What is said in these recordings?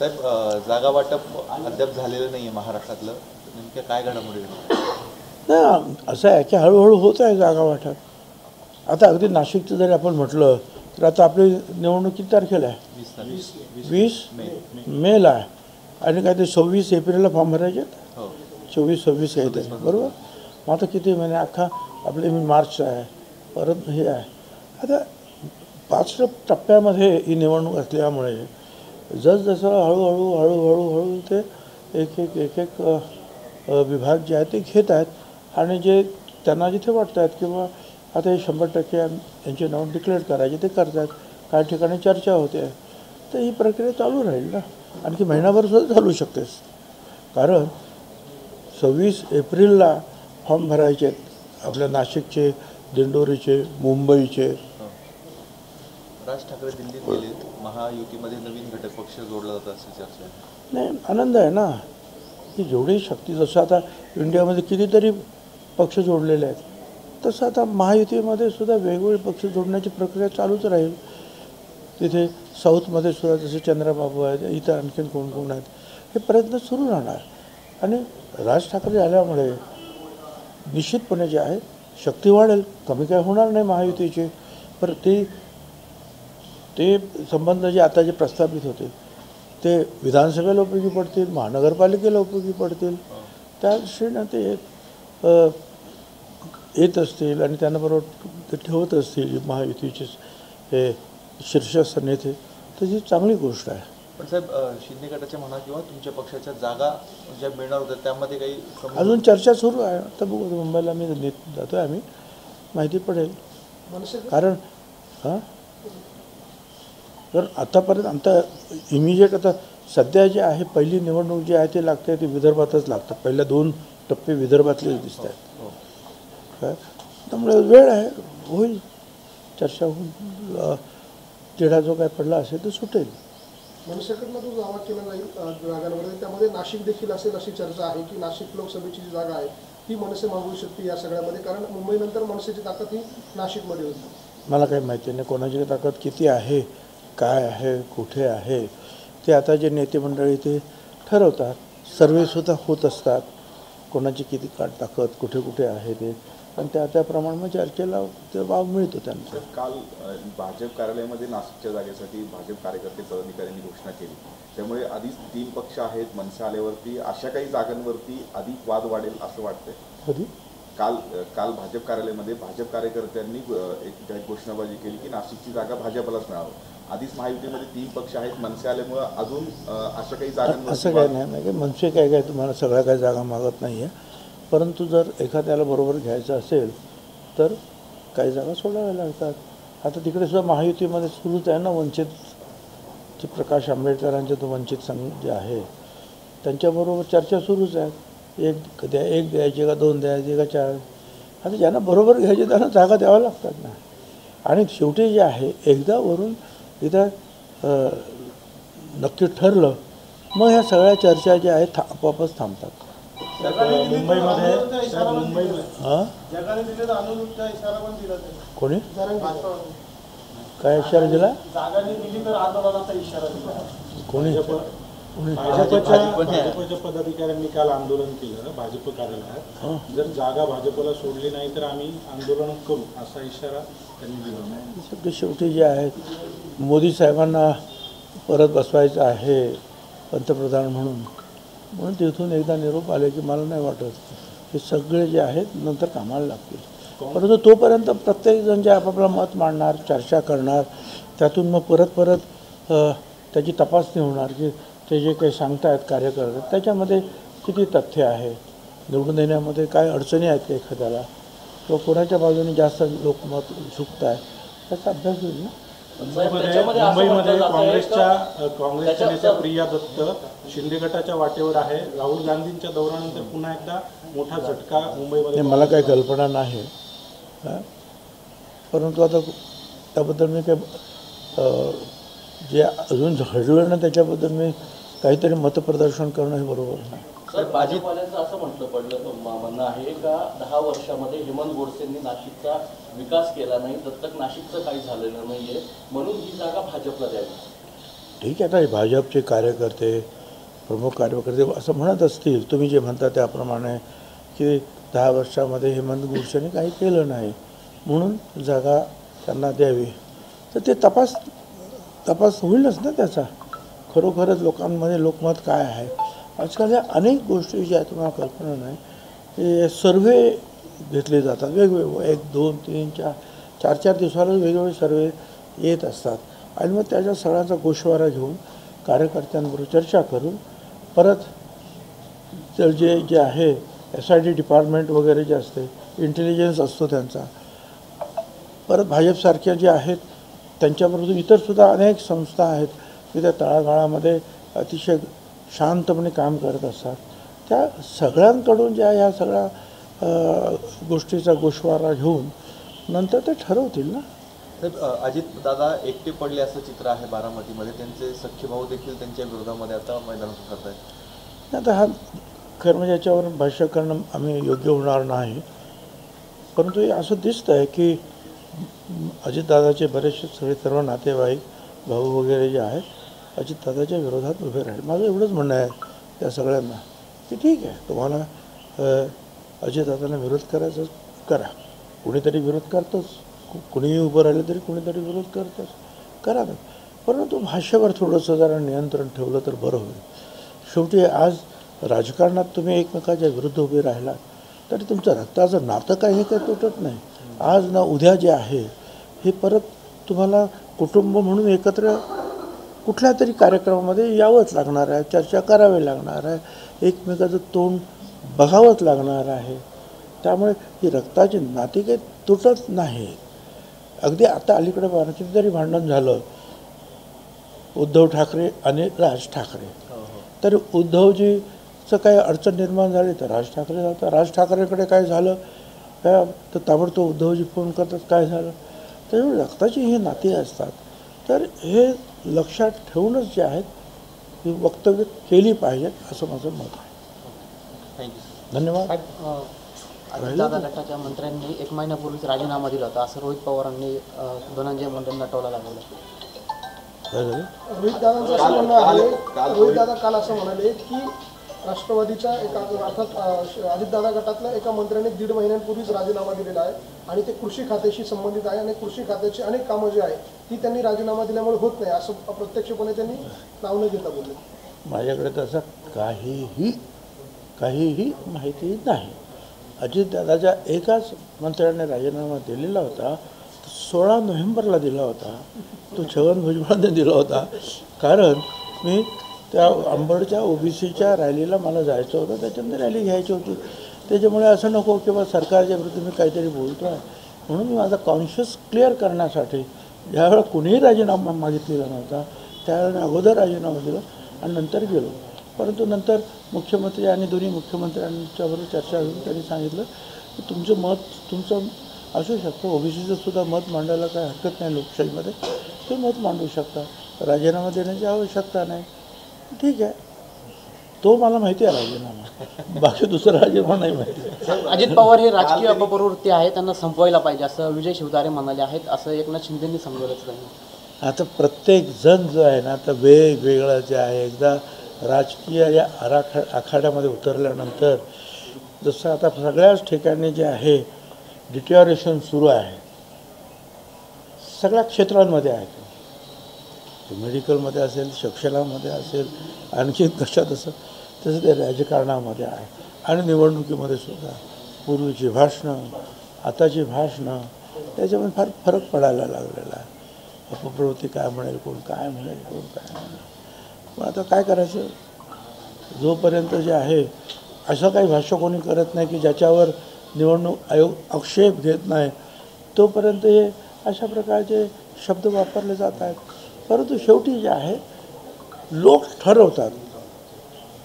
साहेब, जागा वाटप अद्याप झालेलं नाही आहे महाराष्ट्रातलं, नेमक्या काय घडामोडी नाही, असं आहे की हळूहळू होत आहे जागा वाटप. आता अगदी नाशिकचं जरी आपण म्हटलं तर आता आपली निवडणूक किती तारखेला आहे? 20 मेला आहे आणि काय ते 26 एप्रिलला फॉर्म भरायचे. 24-26 आहे ते, बरोबर. मग आता किती महिने अख्खा आपले मार्च आहे, परत हे आहे. आता 5 टप्प्यामध्ये ही निवडणूक असल्यामुळे जसजसं हळूहळू ते एक विभाग जे आहे ते घेत आहेत आणि जे त्यांना जिथे वाटत आहेत किंवा आता हे 100% यांचे नाव डिक्लेअर करायचे ते करत आहेत. काही ठिकाणी चर्चा होते. तर ही प्रक्रिया चालू राहील ना, आणखी महिनाभर सुद्धा चालू शकते. कारण 26 एप्रिलला फॉर्म भरायचे आहेत आपल्या नाशिकचे, दिंडोरीचे, मुंबईचे. राज ठाकरे दिल्लीत गेले, महायुतीमध्ये नवीन घटक पक्ष जोडला जातात अशी चर्चा आहे. नाही, आनंद आहे ना की जेवढी शक्ती, जसं आता इंडियामध्ये कितीतरी पक्ष जोडलेले आहेत तसं आता महायुतीमध्ये सुद्धा वेगवेगळे पक्ष जोडण्याची प्रक्रिया चालूच राहील. तिथे साऊथमध्ये सुद्धा जसे चंद्रबाबू आहेत, इतर आणखीन कोण कोण आहेत, हे प्रयत्न सुरू राहणार. आणि राज ठाकरे आल्यामुळे निश्चितपणे जे आहे शक्ती वाढेल. कमी काय होणार नाही महायुतीचे. पण ते संबंध जे आता जे प्रस्थापित होते ते विधानसभेला उपयोगी पडतील, महानगरपालिकेला उपयोगी पडतील. त्या दृष्टीनं ते येत असतील आणि त्यांना बरोबर ते ठेवत असतील महायुतीचे हे शीर्षस्थ नेते, तर ही चांगली गोष्ट आहे. पण साहेब, शिंदे गटाच्या म्हणा किंवा तुमच्या पक्षाच्या जागा ज्या मिळणार होत्या त्यामध्ये काही अजून चर्चा सुरू आहे. आता बघू, मुंबईला मी जातो आहे, आम्ही माहिती पडेल. कारण तर आतापर्यंत आमचा इमिजिएट आता सध्या जे आहे पहिली निवडणूक जी आहे ते लागते ती विदर्भातच लागतात. पहिल्या 2 टप्पे विदर्भातलेच दिसत आहेत. काय त्यामुळे वेळ आहे, होईल चर्चा, होईल. तिढा जो काय पडला असेल तर सुटेल. मनसेकडनं जो दावा केला जाईल जागांवर, त्यामध्ये नाशिक देखील असेल अशी चर्चा आहे की नाशिक लोकसभेची जी जागा आहे ती मनसे मागवू शकते या सगळ्यामध्ये. कारण मुंबईनंतर मनसेची ताकद ही नाशिकमध्ये होती. मला काही माहिती नाही कोणाची ताकद किती आहे, काय आहे, कुठे आहे, ते आता जे नेते मंडळी ते ठरवतात. सर्वेसुद्धा होत असतात कोणाची किती ताकद कुठे कुठे आहे ते, आणि त्याप्रमाणे चर्चेला ते वाव मिळतो त्यांचा. काल भाजप कार्यालयामध्ये नाशिकच्या जागेसाठी भाजप कार्यकर्ते पदाधिकाऱ्यांनी घोषणा केली. त्यामुळे आधीच 3 पक्ष आहेत. मनसे आल्यावरती अशा काही जागांवरती अधिक वाद वाढेल असं वाटतंय. कधी? काल भाजप कार्यालयामध्ये भाजप कार्यकर्त्यांनी एक घोषणाबाजी केली की नाशिकची जागा भाजपलाच मिळावं. आधीच महायुतीमध्ये 3 पक्ष आहेत. मनसे आल्यामुळं अजून अशा काही जागांवर असं काही नाही. मनसे काय तुम्हाला सगळ्या काही जागा मागत नाही आहे. परंतु जर एखाद्याला बरोबर घ्यायचं असेल तर काही जागा सोडाव्या लागतात. आता तिकडे सुद्धा महायुतीमध्ये सुरूच आहे ना, वंचित प्रकाश आंबेडकरांचे तो वंचित संघ जे आहे त्यांच्याबरोबर चर्चा सुरूच आहे. एक द्यायची का 2 द्यायची का 4. आता ज्यांना बरोबर घ्यायचे त्यांना जागा द्याव्या लागतात ना. आणि शेवटी जे आहे एकदा वरून इथं नक्की ठरलं मग ह्या सगळ्या चर्चा ज्या आहेत आपोआपच थांबतात. कोणी काय इशारा दिला? कोणी? भाजपच्या पदाधिकाऱ्यांनी काल आंदोलन केलं भाजप कार्यालयात. जर जागा भाजपला सोडली नाही तर आम्ही आंदोलन करू असा इशारा त्यांनी दिला. शेवटी जे आहेत मोदी साहेबांना परत बसवायचं आहे पंतप्रधान म्हणून तिथून एकदा निरोप आले की मला नाही वाटत हे सगळे जे आहेत नंतर कामाला लागतील. परंतु तोपर्यंत प्रत्येकजण जे आपापलं मत मांडणार, चर्चा करणार, त्यातून मग परत त्याची तपासणी होणार की ते जे काही सांगतायत कार्यकर्ते त्याच्यामध्ये किती तथ्य आहे, निवडून देण्यामध्ये काय अडचणी आहेत का एखाद्याला, किंवा कोणाच्या बाजूने जास्त लोकमत झुकत आहे त्याचा अभ्यास होईल ना. मुंबईमध्ये काँग्रेसच्या नेत्या प्रिया दत्त शिंदे गटाच्या वाटेवर आहे. राहुल गांधींच्या दौऱ्यानंतर पुन्हा एकदा मोठा झटका मुंबईमध्ये. मला काही कल्पना नाही, परंतु आता त्याबद्दल मी काय जे अजून घडलं ना त्याच्याबद्दल मी काहीतरी मतप्रदर्शन करणं हे बरोबर नाही. भाजपवाल्यांचं असं म्हणणं आहे का 10 वर्षामध्ये हेमंत गोडसेंनी नाशिकचा विकास केला नाही, दत्तक नाशिकचं काही झालेलं नाहीये, म्हणून ही जागा भाजपला द्यावी. ठीक आहे ना, भाजपचे कार्यकर्ते प्रमुख कार्यकर्ते असं म्हणत असतील, तुम्ही जे म्हणता त्याप्रमाणे की 10 वर्षामध्ये हेमंत गोडसेने काही केलं नाही म्हणून जागा त्यांना द्यावी, तर ते तपास होईलच ना त्याचा. खरोखरच लोकांमध्ये लोकमत काय आहे. आजकाल या अनेक गोष्टी ज्या तुम्हाला कल्पना नाही, हे सर्वे घेतले जातात वेगवेगळे, 1, 2, 3, 4 दिवसाला वेगवेगळे सर्वे येत असतात आणि मग त्याच्या सगळ्यांचा गोषवारा घेऊन कार्यकर्त्यांबरोबर चर्चा करून परत तर जे आहे SIT डिपार्टमेंट वगैरे जे असते, इंटेलिजन्स असतो त्यांचा, परत भाजपसारख्या जे आहेत त्यांच्याबरोबर इतरसुद्धा अनेक संस्था आहेत की त्या तळागाळामध्ये अतिशय शांतपणे काम करत असतात. त्या सगळ्यांकडून ज्या ह्या सगळ्या गोष्टीचा गोषवारा घेऊन नंतर ते ठरवतील ना. अजित दादा एकटे पडले असं चित्र आहे बारामतीमध्ये. त्यांचे सख्खे भाऊ देखील त्यांच्या विरोधामध्ये आता मैदानात उतरत आहेत. आता हा खरं म्हणजे याच्यावर भाष्य करणं आम्ही योग्य होणार नाही, परंतु हे असं दिसतं आहे की अजितदादाचे बरेचसे सगळे सर्व नातेवाईक भाऊ वगैरे जे आहेत अजितदादाच्या विरोधात उभे राहील. माझं एवढंच म्हणणं आहे त्या सगळ्यांना की ठीक आहे, तुम्हाला अजितदादांना विरोध करायचा करा, कुणीतरी विरोध करतोच, कुणीही उभं राहिलं तरी कुणीतरी विरोध करतोच, करा ना, परंतु भाषेवर थोडंसं जरा नियंत्रण ठेवलं तर बरं होईल. शेवटी आज राजकारणात तुम्ही एकमेकाच्या विरुद्ध उभे राहिलात तरी तुमचं रक्ताचं नातं काही हे काही तुटत नाही. आज ना उद्या जे आहे हे परत तुम्हाला कुटुंब म्हणून एकत्र कुठल्या तरी कार्यक्रमामध्ये यावंच लागणार आहे, चर्चा करावी लागणार आहे, एकमेकाचं तोंड बघावंच लागणार आहे. त्यामुळे ही रक्ताची नाती काही तुटत नाही. अगदी आता अलीकडे किती तरी भांडण झालं उद्धव ठाकरे आणि राज ठाकरे, तर उद्धवजीचं काही अडचण निर्माण झाली तर राज ठाकरे जातात, राज ठाकरेकडे काय झालं काय तर ताबडतोब उद्धवजी फोन करतात काय झालं. त्यामुळे रक्ताची ही नाती असतात. तर हे लक्षात ठेवूनच जे आहेत ही वक्तव्य केली पाहिजेत असं माझं मत आहे. थँक्यू. धन्यवाद. अजितदादा गटाच्या मंत्र्यांनी 1 महिन्यापूर्वीच राजीनामा दिला होता असं रोहित पवारांनी धनंजय मुंडेंना टोला लागवला. काय झालं? रोहितदादांचं असं म्हणणं आहे, रोहितदादा काल असं म्हणाले की राष्ट्रवादीच्या एका अर्थात अजितदादा गटातल्या एका मंत्र्याने 1.5 महिन्यांपूर्वीच राजीनामा दिलेला आहे आणि ते कृषी खात्याशी संबंधित आहे आणि कृषी खात्याची अनेक कामं जी आहेत ती त्यांनी राजीनामा दिल्यामुळे होत नाही असं अप्रत्यक्षपणे त्यांनी नाव न घेता बोलले. माझ्याकडे तसं काहीही माहिती नाही. अजितदादाच्या एकाच मंत्र्याने राजीनामा दिलेला होता, 16 नोव्हेंबरला दिला होता, तो छगन भुजबळांनी दिला होता. कारण मी त्या अंबडच्या OBCच्या रॅलीला मला जायचं होतं, त्याच्यामध्ये रॅली घ्यायची होती. त्याच्यामुळे असं नको की बा सरकारच्या विरुद्ध मी काहीतरी बोलतो आहे म्हणून मी माझा कॉन्शियस क्लिअर करण्यासाठी ज्यावेळेला कुणीही राजीनामा मागितलेला नव्हता त्यावेळेला अगोदर राजीनामा दिला आणि नंतर गेलो. परंतु नंतर मुख्यमंत्री आणि दोन्ही मुख्यमंत्र्यांच्याबरोबर चर्चा घेऊन त्यांनी सांगितलं की तुमचं मत तुमचं असू शकतं, OBCचं सुद्धा मत मांडायला काही हरकत नाही, लोकशाहीमध्ये ते मत मांडू शकता, राजीनामा देण्याची आवश्यकता नाही. ठीक आहे, तो मला माहिती आहे राजीनामा, बाकी दुसरा राजीनामा नाही माहिती. अजित पवार हे राजकीय अपप्रवृत्ती आहे, त्यांना संपवायला पाहिजे असं विजय शिवतारे म्हणाले आहेत, असं एकनाथ शिंदेंनी समजवलंच नाही. आता प्रत्येक जण जो आहे ना आता वेगवेगळं जे आहे, एकदा राजकीय या आखाड्यामध्ये उतरल्यानंतर जसं आता सगळ्याच ठिकाणी जे आहे डिटोरेशन सुरू आहे, सगळ्या क्षेत्रांमध्ये आहे. ते मेडिकलमध्ये असेल, शिक्षणामध्ये असेल, आणखी कशात असं तसं ते राजकारणामध्ये आहे आणि निवडणुकीमध्ये सुद्धा. पूर्वीची भाषणं आताची भाषणं त्याच्यामध्ये फार फरक पडायला लागलेला आहे. अपप्रवृत्ती काय म्हणेल, कोण काय म्हणेल, कोण काय म्हणेल. पण आता काय करायचं, जोपर्यंत जे आहे असं काही भाष्य कोणी करत नाही की ज्याच्यावर निवडणूक आयोग आक्षेप घेत नाही तोपर्यंत हे अशा प्रकारचे शब्द वापरले जात आहेत. परंतु शेवटी जे आहे लोक ठरवतात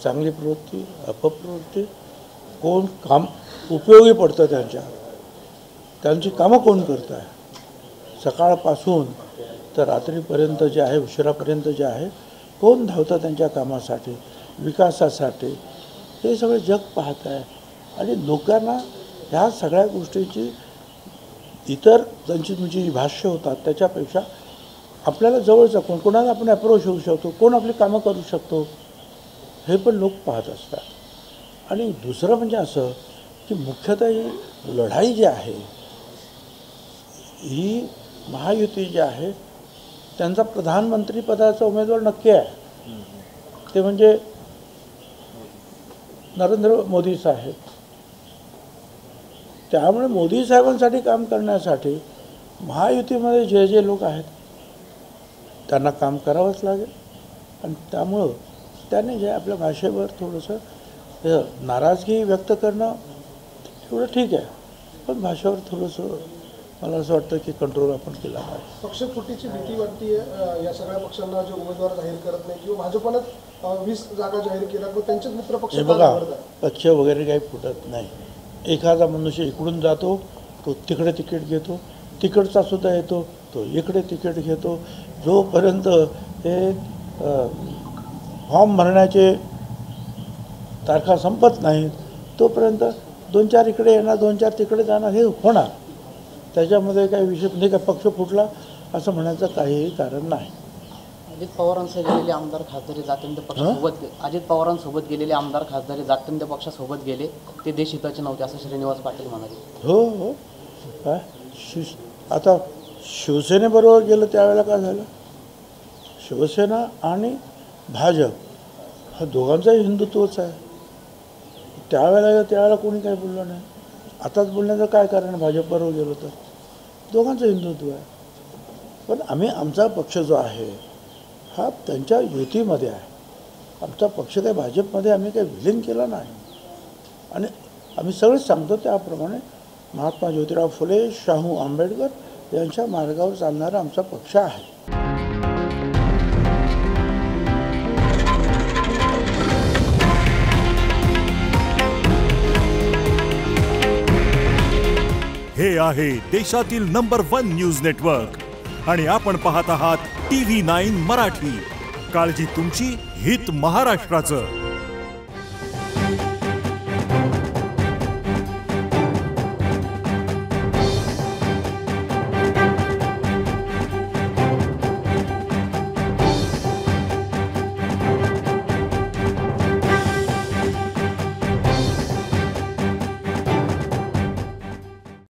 चांगली प्रवृत्ती अपप्रवृत्ती, कोण काम उपयोगी पडतं त्यांची कामं कोण करतं आहे. सकाळपासून तर रात्रीपर्यंत जे आहे उशिरापर्यंत जे आहे कोण धावतं त्यांच्या कामासाठी, विकासासाठी, हे सगळं जग पाहत आहे. आणि लोकांना ह्या सगळ्या गोष्टीची इतर त्यांची जी भाष्य होतात त्याच्यापेक्षा आपल्याला जवळचा कोण, कोणाला आपण अप्रोच होऊ शकतो, कोण आपली कामं करू शकतो, हे पण लोक पाहत असतात. आणि दुसरं म्हणजे असं की मुख्यतः ही लढाई जी आहे ही महायुती जी आहे त्यांचा प्रधानमंत्री पदाचा उमेदवार नक्की आहे, ते म्हणजे नरेंद्र मोदी साहेब. त्यामुळे मोदी साहेबांसाठी काम करण्यासाठी महायुतीमध्ये जे जे लोक आहेत त्यांना काम करावंच लागेल. आणि त्यामुळं त्याने जे आपल्या भाषेवर थोडंसं नाराजगी व्यक्त करणं एवढं ठीक आहे, पण भाषेवर थोडंसं मला असं वाटतं की कंट्रोल आपण केला पाहिजे. पक्षफुटीची भीती वाटते या सगळ्या पक्षांना जे उमेदवार जाहीर करत नाही किंवा भाजपनं 20 जागा जाहीर केल्या पण त्यांचेच मित्र पक्ष हे बघा, पक्ष वगैरे काही फुटत नाही. एखादा मनुष्य इकडून जातो, तो तिकडे तिकीट घेतो, तिकडचा सुद्धा येतो, तो इकडे तिकीट घेतो. जोपर्यंत हे फॉर्म भरण्याचे तारखा संपत नाहीत तोपर्यंत 2-4 इकडे येणार, 2-4 तिकडे जाणार, हे होणार. त्याच्यामध्ये काही विषय म्हणजे काय पक्ष फुटला असं म्हणायचं काहीही कारण नाही. अजित पवारांसोबत गेलेले आमदार खासदारी जातींत पक्षासोबत अजित पवारांसोबत गेलेले आमदार खासदारी जातींत पक्षासोबत गेले, ते देशहिताचे नव्हते असं श्रीनिवास पाटील म्हणाले. हो हो, काय आता शिवसेनेबरोबर गेलं त्यावेळेला काय झालं, शिवसेना आणि भाजप हा दोघांचाही हिंदुत्वच आहे. त्यावेळेला कोणी काही बोललं नाही. आताच बोलण्याचं काय कारण, भाजपबरोबर गेलो तर दोघांचं हिंदुत्व आहे. पण आम्ही आमचा पक्ष जो आहे हा त्यांच्या युतीमध्ये आहे. आमचा पक्ष काही भाजपमध्ये आम्ही काही विलीन केला नाही. आणि आम्ही सगळेच सांगतो त्याप्रमाणे महात्मा ज्योतिराव फुले, शाहू आंबेडकर यांच्या मार्गावर चालणारा आमचा पक्ष आहे. हे आहे देशातील नंबर 1 न्यूज नेटवर्क आणि आपण पाहत आहात TV9 मराठी. काळजी तुमची, हित महाराष्ट्राचं.